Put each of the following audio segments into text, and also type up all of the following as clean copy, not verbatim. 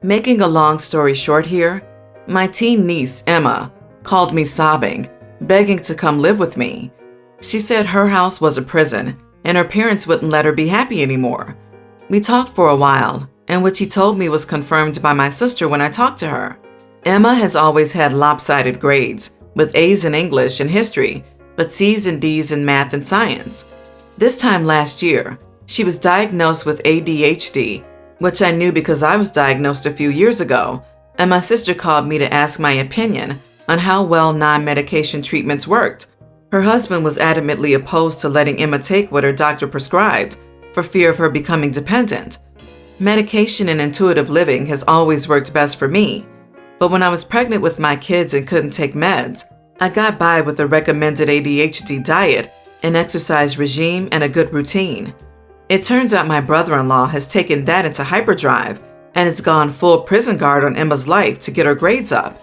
Making a long story short here, my teen niece, Emma, called me sobbing, begging to come live with me. She said her house was a prison and her parents wouldn't let her be happy anymore. We talked for a while, and what she told me was confirmed by my sister when I talked to her. Emma has always had lopsided grades, with A's in English and history, but C's and D's in math and science. This time last year, she was diagnosed with ADHD, which I knew because I was diagnosed a few years ago, and my sister called me to ask my opinion on how well non-medication treatments worked. Her husband was adamantly opposed to letting Emma take what her doctor prescribed for fear of her becoming dependent. Medication and intuitive living has always worked best for me, but when I was pregnant with my kids and couldn't take meds, I got by with a recommended ADHD diet, an exercise regime, and a good routine. It turns out my brother-in-law has taken that into hyperdrive and has gone full prison guard on Emma's life to get her grades up.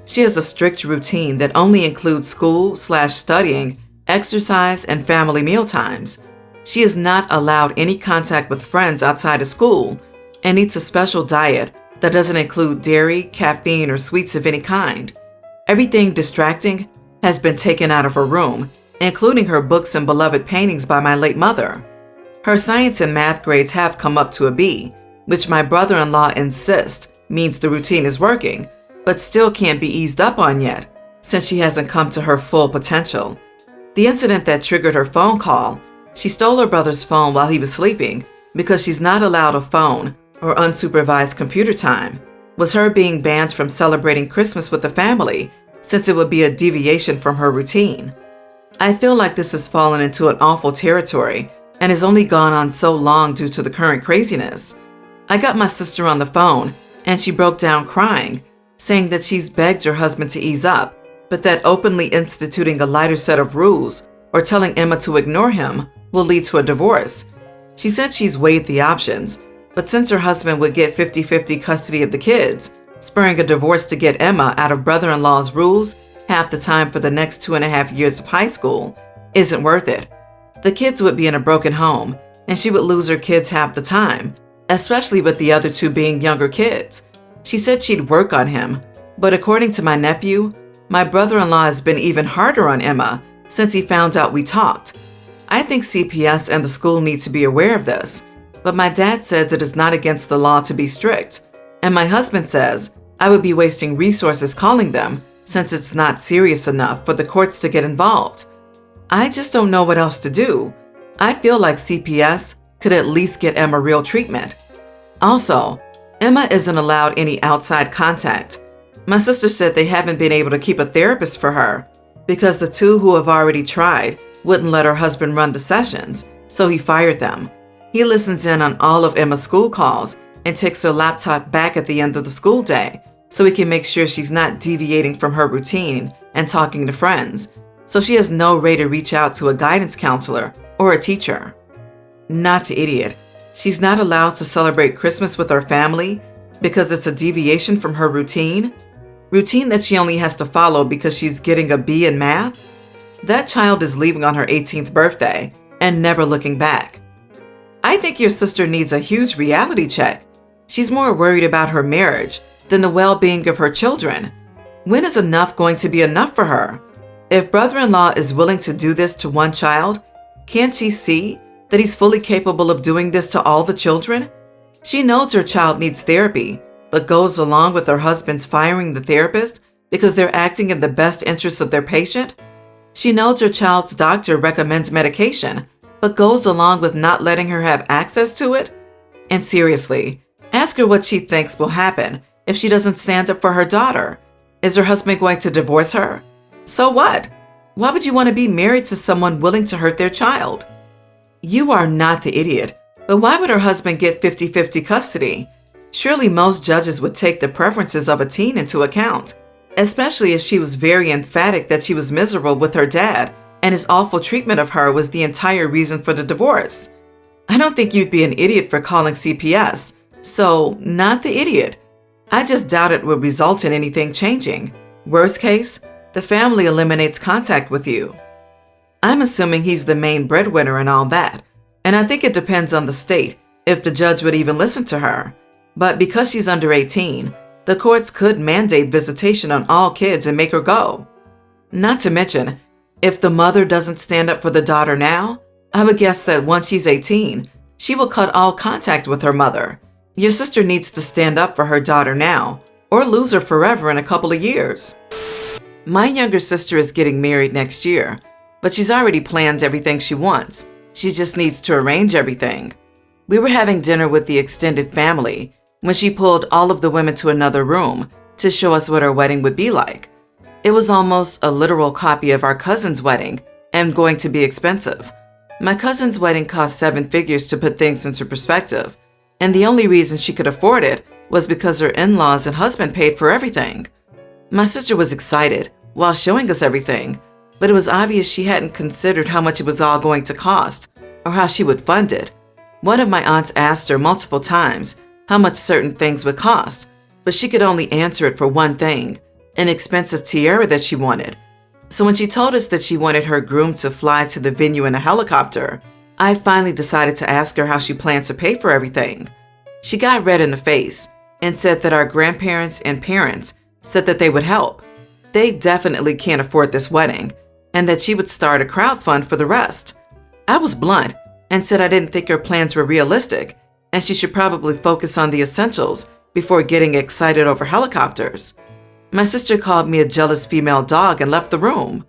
She has a strict routine that only includes school/studying, exercise, and family meal times. She is not allowed any contact with friends outside of school and eats a special diet that doesn't include dairy, caffeine, or sweets of any kind. Everything distracting has been taken out of her room, including her books and beloved paintings by my late mother. Her science and math grades have come up to a B, which my brother-in-law insists means the routine is working, but still can't be eased up on yet, since she hasn't come to her full potential. The incident that triggered her phone call, she stole her brother's phone while he was sleeping because she's not allowed a phone or unsupervised computer time, was her being banned from celebrating Christmas with the family since it would be a deviation from her routine. I feel like this has fallen into an awful territory and has only gone on so long due to the current craziness. I got my sister on the phone and she broke down crying, saying that she's begged her husband to ease up, but that openly instituting a lighter set of rules or telling Emma to ignore him will lead to a divorce. She said she's weighed the options, but since her husband would get 50-50 custody of the kids, spurring a divorce to get Emma out of brother-in-law's rules half the time for the next 2.5 years of high school isn't worth it. The kids would be in a broken home, and she would lose her kids half the time, especially with the other two being younger kids. She said she'd work on him, but according to my nephew, my brother-in-law has been even harder on Emma since he found out we talked. I think CPS and the school need to be aware of this, but my dad says it is not against the law to be strict, and my husband says I would be wasting resources calling them since it's not serious enough for the courts to get involved. I just don't know what else to do. I feel like CPS could at least get Emma real treatment. Also, Emma isn't allowed any outside contact. My sister said they haven't been able to keep a therapist for her because the two who have already tried wouldn't let her husband run the sessions, so he fired them. He listens in on all of Emma's school calls and takes her laptop back at the end of the school day so he can make sure she's not deviating from her routine and talking to friends, so she has no way to reach out to a guidance counselor or a teacher. Not the idiot. She's not allowed to celebrate Christmas with her family because it's a deviation from her routine that she only has to follow because she's getting a B in math. That child is leaving on her 18th birthday and never looking back. I think your sister needs a huge reality check. She's more worried about her marriage than the well-being of her children. When is enough going to be enough for her? If brother-in-law is willing to do this to one child, can't she see that he's fully capable of doing this to all the children? She knows her child needs therapy, but goes along with her husband's firing the therapist because they're acting in the best interests of their patient. She knows her child's doctor recommends medication, but goes along with not letting her have access to it. And seriously, ask her what she thinks will happen if she doesn't stand up for her daughter. Is her husband going to divorce her? So what? Why would you want to be married to someone willing to hurt their child? You are not the idiot, but why would her husband get 50-50 custody? Surely most judges would take the preferences of a teen into account, especially if she was very emphatic that she was miserable with her dad and his awful treatment of her was the entire reason for the divorce. I don't think you'd be an idiot for calling CPS, so not the idiot. I just doubt it would result in anything changing. Worst case, the family eliminates contact with you. I'm assuming he's the main breadwinner and all that, and I think it depends on the state if the judge would even listen to her. But because she's under 18, the courts could mandate visitation on all kids and make her go. Not to mention, if the mother doesn't stand up for the daughter now, I would guess that once she's 18, she will cut all contact with her mother. Your sister needs to stand up for her daughter now, or lose her forever in a couple of years. My younger sister is getting married next year, but she's already planned everything she wants. She just needs to arrange everything. We were having dinner with the extended family when she pulled all of the women to another room to show us what our wedding would be like. It was almost a literal copy of our cousin's wedding and going to be expensive. My cousin's wedding cost 7 figures to put things into perspective, and the only reason she could afford it was because her in-laws and husband paid for everything. My sister was excited while showing us everything, but it was obvious she hadn't considered how much it was all going to cost or how she would fund it. One of my aunts asked her multiple times how much certain things would cost, but she could only answer it for one thing, an expensive tiara that she wanted. So when she told us that she wanted her groom to fly to the venue in a helicopter, I finally decided to ask her how she planned to pay for everything. She got red in the face and said that our grandparents and parents said that they would help. They definitely can't afford this wedding, and that she would start a crowd fund for the rest. I was blunt and said I didn't think her plans were realistic, and she should probably focus on the essentials before getting excited over helicopters. My sister called me a jealous female dog and left the room.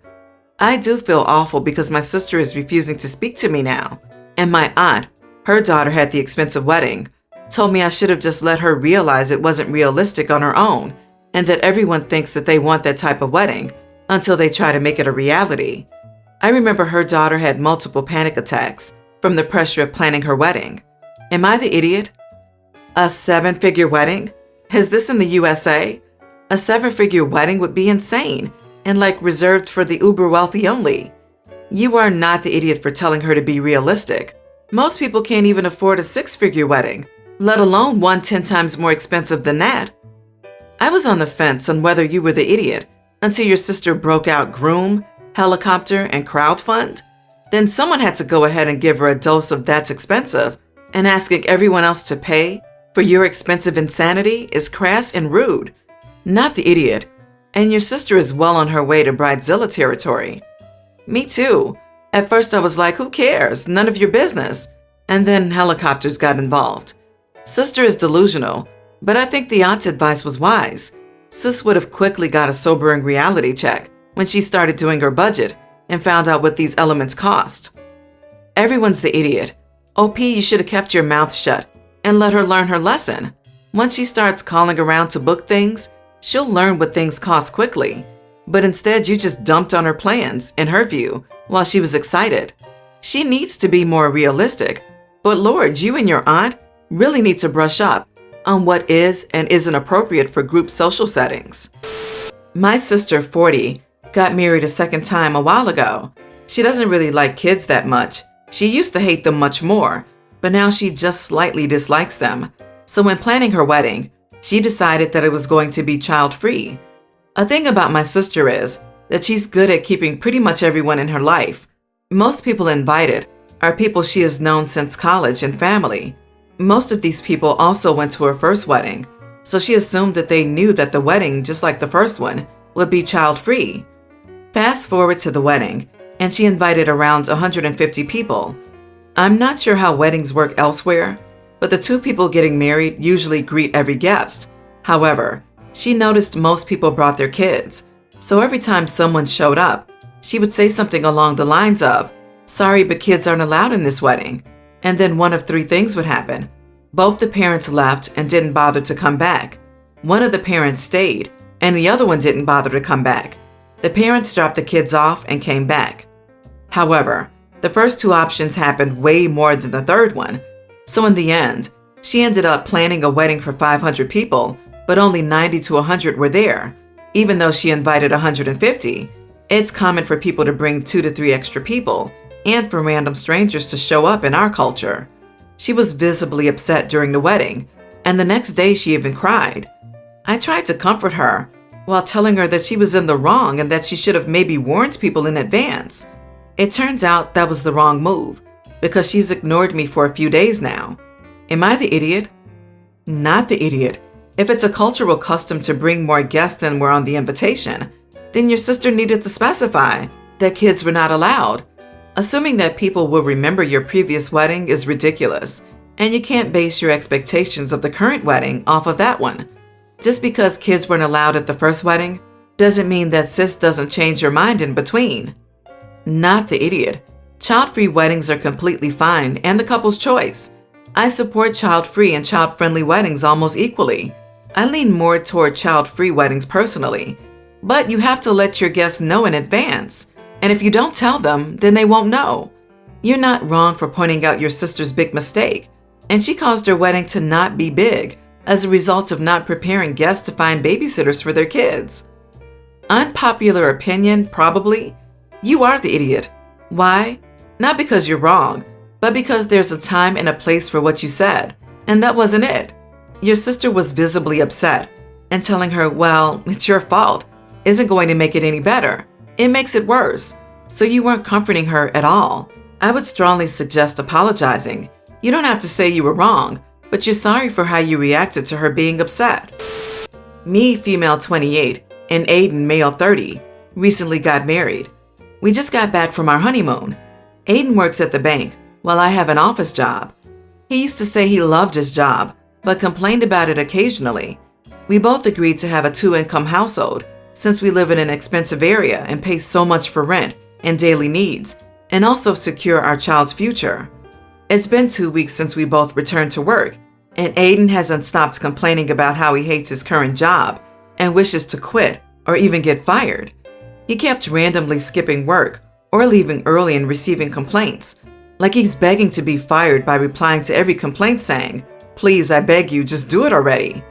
I do feel awful because my sister is refusing to speak to me now, and my aunt, her daughter had the expensive wedding, told me I should have just let her realize it wasn't realistic on her own, and that everyone thinks that they want that type of wedding until they try to make it a reality. I remember her daughter had multiple panic attacks from the pressure of planning her wedding. Am I the idiot? A 7-figure wedding? Is this in the USA? A 7-figure wedding would be insane and like reserved for the uber wealthy only. You are not the idiot for telling her to be realistic. Most people can't even afford a 6-figure wedding, let alone one 10 times more expensive than that. I was on the fence on whether you were the idiot until your sister broke out groom, helicopter, and crowd fund. Then someone had to go ahead and give her a dose of "that's expensive," and asking everyone else to pay for your expensive insanity is crass and rude. Not the idiot. And your sister is well on her way to Bridezilla territory. Me too. At first I was like, who cares? None of your business. And then helicopters got involved. Sister is delusional, but I think the aunt's advice was wise. Sis would have quickly got a sobering reality check when she started doing her budget and found out what these elements cost. Everyone's the idiot. OP, you should have kept your mouth shut and let her learn her lesson. Once she starts calling around to book things, she'll learn what things cost quickly. But instead, you just dumped on her plans, in her view, while she was excited. She needs to be more realistic. But Lord, you and your aunt really need to brush up on what is and isn't appropriate for group social settings. My sister, 40, got married a second time a while ago. She doesn't really like kids that much. She used to hate them much more, but now she just slightly dislikes them. So when planning her wedding, she decided that it was going to be child-free. A thing about my sister is that she's good at keeping pretty much everyone in her life. Most people invited are people she has known since college and family. Most of these people also went to her first wedding, so she assumed that they knew that the wedding, just like the first one, would be child-free. Fast forward to the wedding, and she invited around 150 people. I'm not sure how weddings work elsewhere, but the two people getting married usually greet every guest. However, she noticed most people brought their kids, so every time someone showed up, she would say something along the lines of, "Sorry, but kids aren't allowed in this wedding." And then one of 3 things would happen. Both the parents left and didn't bother to come back. One of the parents stayed, and the other one didn't bother to come back. The parents dropped the kids off and came back. However, the first 2 options happened way more than the third one. So in the end, she ended up planning a wedding for 500 people, but only 90 to 100 were there, even though she invited 150. It's common for people to bring 2 to 3 extra people, and for random strangers to show up in our culture. She was visibly upset during the wedding, and the next day she even cried. I tried to comfort her while telling her that she was in the wrong and that she should have maybe warned people in advance. It turns out that was the wrong move, because she's ignored me for a few days now. Am I the idiot? Not the idiot. If it's a cultural custom to bring more guests than were on the invitation, then your sister needed to specify that kids were not allowed. Assuming that people will remember your previous wedding is ridiculous, and you can't base your expectations of the current wedding off of that one. Just because kids weren't allowed at the first wedding doesn't mean that sis doesn't change your mind in between. Not the idiot. Child-free weddings are completely fine and the couple's choice. I support child-free and child-friendly weddings almost equally. I lean more toward child-free weddings personally, but you have to let your guests know in advance. And if you don't tell them, then they won't know. You're not wrong for pointing out your sister's big mistake, and she caused her wedding to not be big as a result of not preparing guests to find babysitters for their kids. Unpopular opinion, probably. You are the idiot. Why? Not because you're wrong, but because there's a time and a place for what you said, and that wasn't it. Your sister was visibly upset, and telling her, well, it's your fault, isn't going to make it any better. It makes it worse. So you weren't comforting her at all. I would strongly suggest apologizing. You don't have to say you were wrong, but you're sorry for how you reacted to her being upset. Me, female 28, and Aiden, male 30, recently got married. We just got back from our honeymoon. Aiden works at the bank, while I have an office job. He used to say he loved his job, but complained about it occasionally. We both agreed to have a 2-income household, since we live in an expensive area and pay so much for rent and daily needs, and also secure our child's future. It's been 2 weeks since we both returned to work, and Aiden hasn't stopped complaining about how he hates his current job and wishes to quit or even get fired. He kept randomly skipping work or leaving early and receiving complaints, like he's begging to be fired by replying to every complaint saying, "Please, I beg you, just do it already."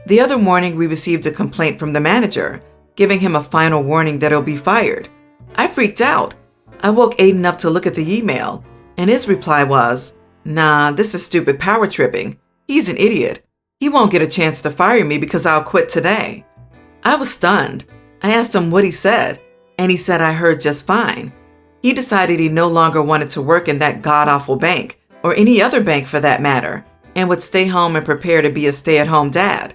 The other morning, we received a complaint from the manager, giving him a final warning that he'll be fired. I freaked out. I woke Aiden up to look at the email, and his reply was, "Nah, this is stupid power tripping. He's an idiot. He won't get a chance to fire me because I'll quit today." I was stunned. I asked him what he said, and he said I heard just fine. He decided he no longer wanted to work in that god-awful bank, or any other bank for that matter, and would stay home and prepare to be a stay-at-home dad.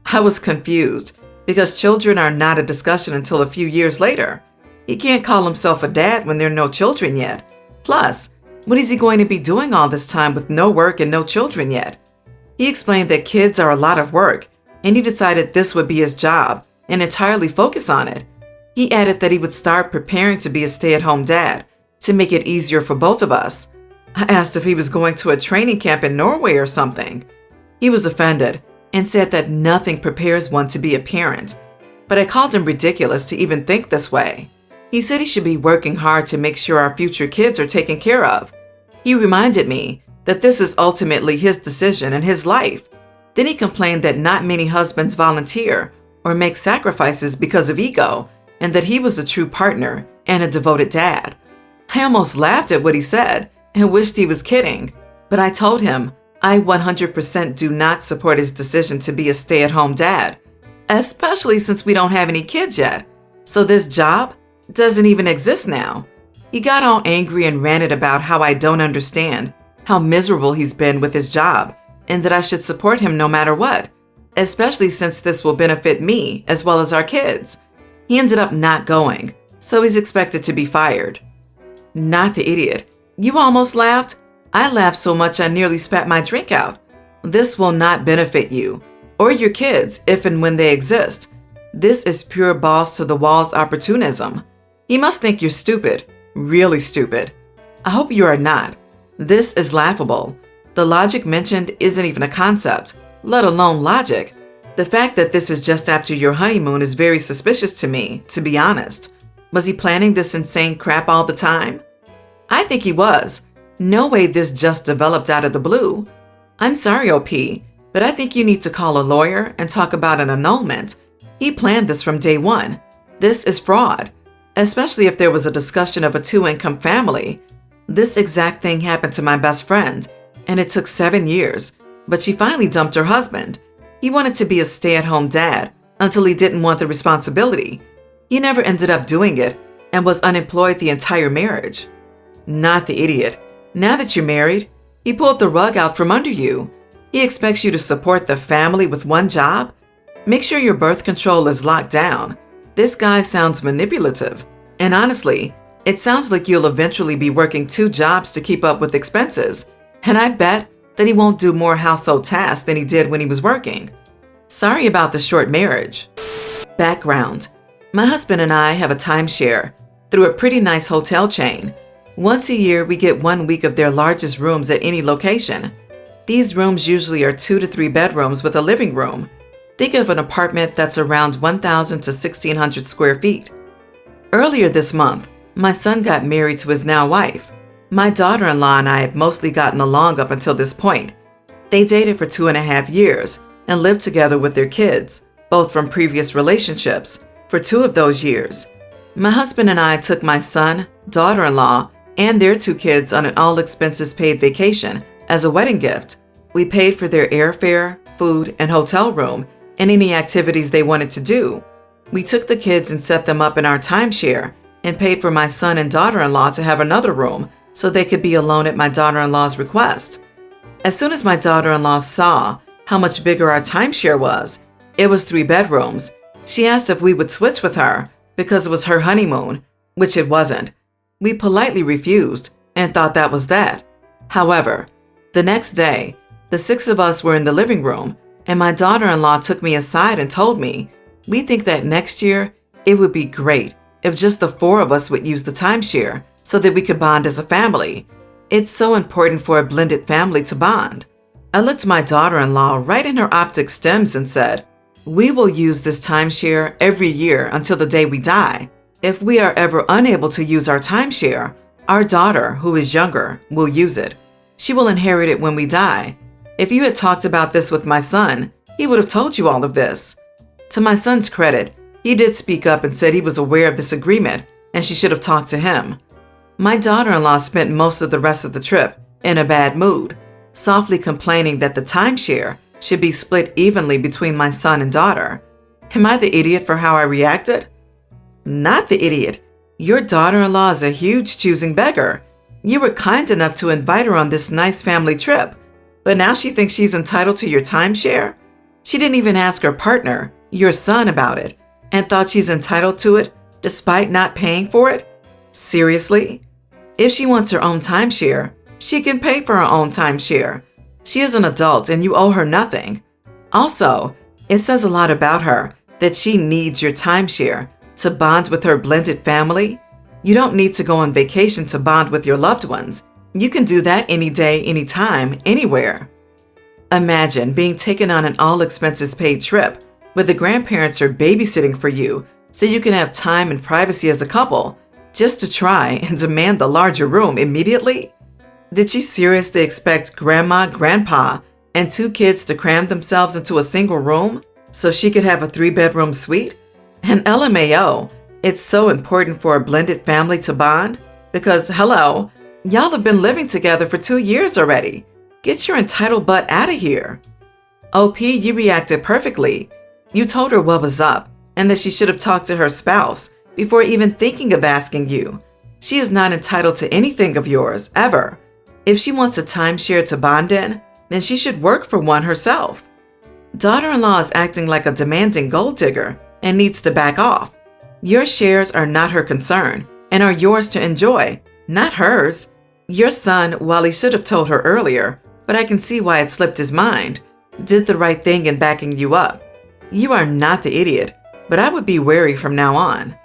I was confused, because children are not a discussion until a few years later. He can't call himself a dad when there are no children yet. Plus, what is he going to be doing all this time with no work and no children yet? He explained that kids are a lot of work, and he decided this would be his job and entirely focus on it. He added that he would start preparing to be a stay-at-home dad to make it easier for both of us. I asked if he was going to a training camp in Norway or something. He was offended and said that nothing prepares one to be a parent, but I called him ridiculous to even think this way. He said he should be working hard to make sure our future kids are taken care of. He reminded me that this is ultimately his decision and his life. Then he complained that not many husbands volunteer or make sacrifices because of ego, and that he was a true partner and a devoted dad. I almost laughed at what he said and wished he was kidding, but I told him I 100% do not support his decision to be a stay-at-home dad, especially since we don't have any kids yet. So this job doesn't even exist now. He got all angry and ranted about how I don't understand how miserable he's been with his job and that I should support him no matter what, especially since this will benefit me as well as our kids. He ended up not going, so he's expected to be fired. Not the idiot. You almost laughed? I laughed so much I nearly spat my drink out. This will not benefit you or your kids if and when they exist. This is pure balls to the walls opportunism. He must think you're stupid, really stupid. I hope you are not. This is laughable. The logic mentioned isn't even a concept, let alone logic. The fact that this is just after your honeymoon is very suspicious to me, to be honest. Was he planning this insane crap all the time? I think he was. No way this just developed out of the blue. I'm sorry, OP, but I think you need to call a lawyer and talk about an annulment. He planned this from day one. This is fraud, especially if there was a discussion of a 2-income family. This exact thing happened to my best friend, and it took 7 years, but she finally dumped her husband. He wanted to be a stay-at-home dad until he didn't want the responsibility. He never ended up doing it and was unemployed the entire marriage. Not the idiot. Now that you're married, he pulled the rug out from under you. He expects you to support the family with one job? Make sure your birth control is locked down. This guy sounds manipulative. And honestly, it sounds like you'll eventually be working 2 jobs to keep up with expenses. And I bet that he won't do more household tasks than he did when he was working. Sorry about the short marriage. Background: my husband and I have a timeshare through a pretty nice hotel chain. Once a year, we get 1 week of their largest rooms at any location. These rooms usually are 2 to 3 bedrooms with a living room. Think of an apartment that's around 1,000 to 1,600 square feet. Earlier this month, my son got married to his now wife. My daughter-in-law and I have mostly gotten along up until this point. They dated for 2.5 years and lived together with their kids, both from previous relationships, for 2 of those years. My husband and I took my son, daughter-in-law, and their 2 kids on an all-expenses-paid vacation as a wedding gift. We paid for their airfare, food, and hotel room, and any activities they wanted to do. We took the kids and set them up in our timeshare and paid for my son and daughter-in-law to have another room so they could be alone at my daughter-in-law's request. As soon as my daughter-in-law saw how much bigger our timeshare was, it was 3 bedrooms, she asked if we would switch with her because it was her honeymoon, which it wasn't. We politely refused and thought that was that. However, the next day, the 6 of us were in the living room, and my daughter-in-law took me aside and told me, "We think that next year it would be great if just the 4 of us would use the timeshare so that we could bond as a family. It's so important for a blended family to bond." I looked my daughter-in-law right in her optic stems and said, "We will use this timeshare every year until the day we die. If we are ever unable to use our timeshare, our daughter, who is younger, will use it. She will inherit it when we die. If you had talked about this with my son, he would have told you all of this." To my son's credit, he did speak up and said he was aware of this agreement and she should have talked to him. My daughter-in-law spent most of the rest of the trip in a bad mood, softly complaining that the timeshare should be split evenly between my son and daughter. Am I the idiot for how I reacted? Not the idiot. Your daughter-in-law is a huge choosing beggar. You were kind enough to invite her on this nice family trip, but now she thinks she's entitled to your timeshare? She didn't even ask her partner, your son, about it, and thought she's entitled to it despite not paying for it? Seriously? If she wants her own timeshare, she can pay for her own timeshare. She is an adult and you owe her nothing. Also, it says a lot about her that she needs your timeshare to bond with her blended family. You don't need to go on vacation to bond with your loved ones. You can do that any day, anytime, anywhere. Imagine being taken on an all-expenses-paid trip where the grandparents are babysitting for you so you can have time and privacy as a couple, just to try and demand the larger room immediately? Did she seriously expect grandma, grandpa, and 2 kids to cram themselves into a single room so she could have a 3-bedroom suite? And LMAO, it's so important for a blended family to bond because, hello, y'all have been living together for 2 years already. Get your entitled butt out of here. OP, you reacted perfectly. You told her what was up and that she should have talked to her spouse before even thinking of asking you. She is not entitled to anything of yours, ever. If she wants a timeshare to bond in, then she should work for one herself. Daughter-in-law is acting like a demanding gold digger and needs to back off. Your shares are not her concern and are yours to enjoy, not hers. Your son, while he should have told her earlier, but I can see why it slipped his mind, did the right thing in backing you up. You are not the idiot, but I would be wary from now on.